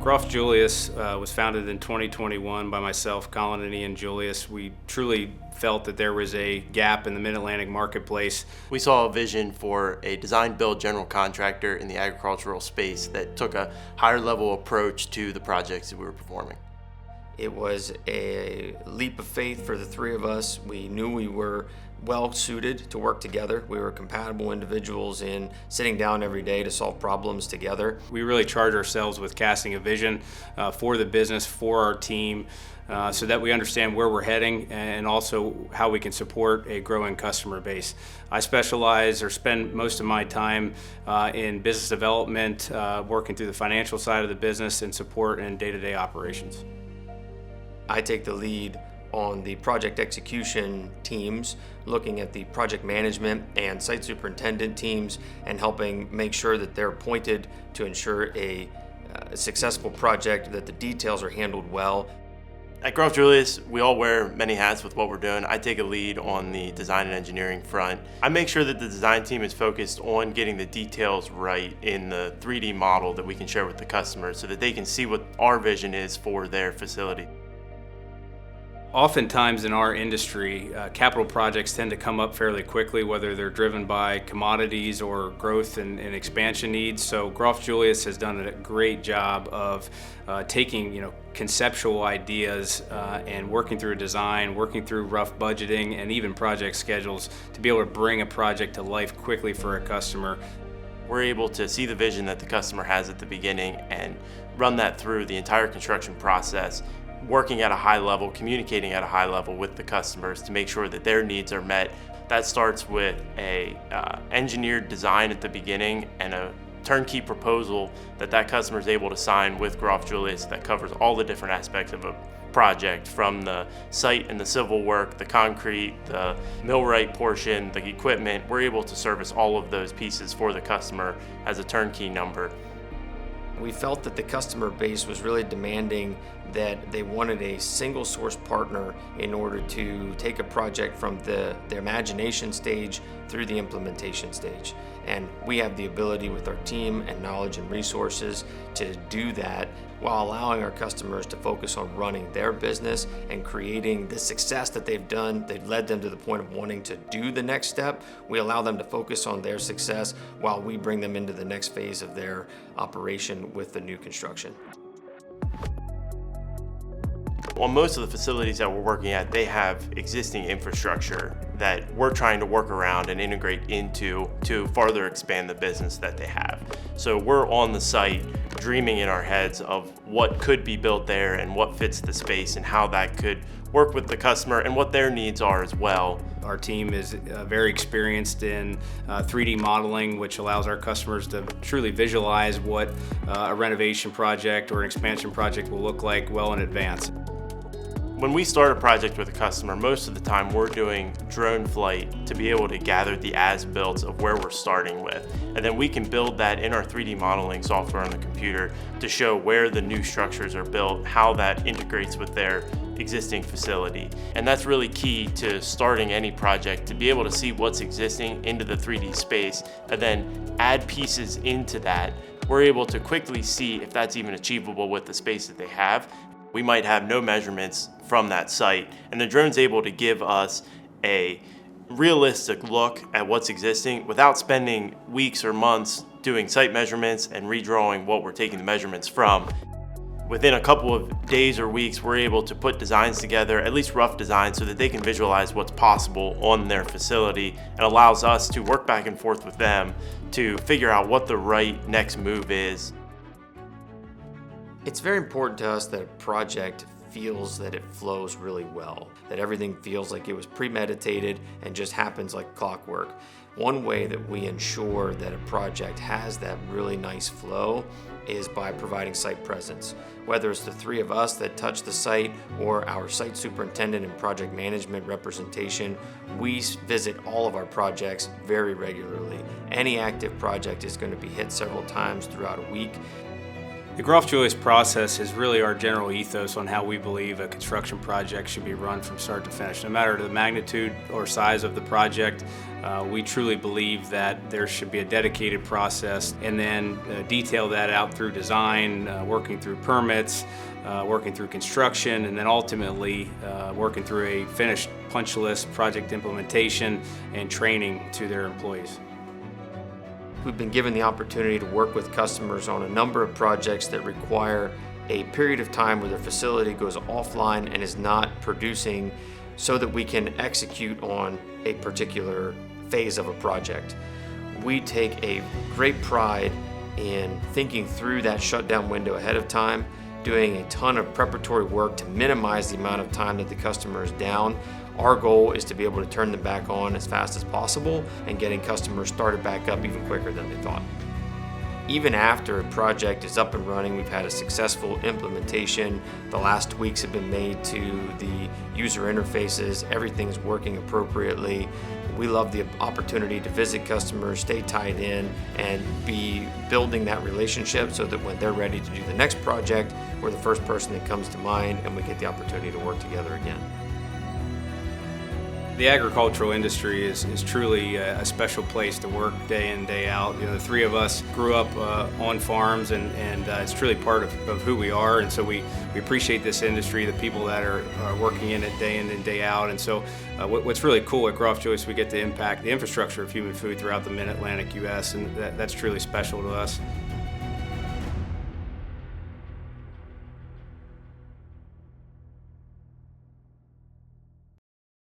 GroffJulius was founded in 2021 by myself, Colin and Ian Julius. We truly felt that there was a gap in the Mid-Atlantic marketplace. We saw a vision for a design-build general contractor in the agricultural space that took a higher level approach to the projects that we were performing. It was a leap of faith for the three of us. We knew we were well suited to work together. We were compatible individuals in sitting down every day to solve problems together. We really charge ourselves with casting a vision for the business, for our team, so that we understand where we're heading and also how we can support a growing customer base. I specialize or spend most of my time in business development, working through the financial side of the business and support and day-to-day operations. I take the lead on the project execution teams, looking at the project management and site superintendent teams and helping make sure that they're appointed to ensure a successful project, that the details are handled well. At GroffJulius, we all wear many hats with what we're doing. I take a lead on the design and engineering front. I make sure that the design team is focused on getting the details right in the 3D model that we can share with the customer so that they can see what our vision is for their facility. Oftentimes in our industry, capital projects tend to come up fairly quickly, whether they're driven by commodities or growth and expansion needs. So GroffJulius has done a great job of taking conceptual ideas and working through a design, working through rough budgeting, and even project schedules to be able to bring a project to life quickly for a customer. We're able to see the vision that the customer has at the beginning and run that through the entire construction process, working at a high level, communicating at a high level with the customers to make sure that their needs are met. That starts with a engineered design at the beginning and a turnkey proposal that customer is able to sign with GroffJulius that covers all the different aspects of a project, from the site and the civil work, the concrete, the millwright portion, the equipment. We're able to service all of those pieces for the customer as a turnkey number. We felt that the customer base was really demanding that they wanted a single source partner in order to take a project from the imagination stage through the implementation stage. And we have the ability with our team and knowledge and resources to do that while allowing our customers to focus on running their business and creating the success that they've done. They've led them to the point of wanting to do the next step. We allow them to focus on their success while we bring them into the next phase of their operation with the new construction. On most of the facilities that we're working at, they have existing infrastructure that we're trying to work around and integrate into to further expand the business that they have. So we're on the site dreaming in our heads of what could be built there and what fits the space and how that could work with the customer and what their needs are as well. Our team is very experienced in 3D modeling, which allows our customers to truly visualize what a renovation project or an expansion project will look like well in advance. When we start a project with a customer, most of the time we're doing drone flight to be able to gather the as-builts of where we're starting with. And then we can build that in our 3D modeling software on the computer to show where the new structures are built, how that integrates with their existing facility. And that's really key to starting any project, to be able to see what's existing into the 3D space and then add pieces into that. We're able to quickly see if that's even achievable with the space that they have. We might have no measurements from that site, and the drone's able to give us a realistic look at what's existing without spending weeks or months doing site measurements and redrawing what we're taking the measurements from. Within a couple of days or weeks, we're able to put designs together, at least rough designs, so that they can visualize what's possible on their facility, and allows us to work back and forth with them to figure out what the right next move is. It's very important to us that a project feels that it flows really well, that everything feels like it was premeditated and just happens like clockwork. One way that we ensure that a project has that really nice flow is by providing site presence. Whether it's the three of us that touch the site or our site superintendent and project management representation, we visit all of our projects very regularly. Any active project is going to be hit several times throughout a week. The GroffJulius process is really our general ethos on how we believe a construction project should be run from start to finish. No matter the magnitude or size of the project, we truly believe that there should be a dedicated process, and then detail that out through design, working through permits, working through construction, and then ultimately working through a finished punch list, project implementation, and training to their employees. We've been given the opportunity to work with customers on a number of projects that require a period of time where their facility goes offline and is not producing, so that we can execute on a particular phase of a project. We take a great pride in thinking through that shutdown window ahead of time, doing a ton of preparatory work to minimize the amount of time that the customer is down. Our goal is to be able to turn them back on as fast as possible and getting customers started back up even quicker than they thought. Even after a project is up and running, we've had a successful implementation. The last tweaks have been made to the user interfaces. Everything's working appropriately. We love the opportunity to visit customers, stay tied in, and be building that relationship so that when they're ready to do the next project, we're the first person that comes to mind and we get the opportunity to work together again. The agricultural industry is truly a special place to work day in, day out. You know, the three of us grew up on farms, and it's truly part of who we are, and so we appreciate this industry, the people that are working in it day in and day out. And so what's really cool at GroffJulius, we get to impact the infrastructure of human food throughout the Mid-Atlantic U.S., and that's truly special to us.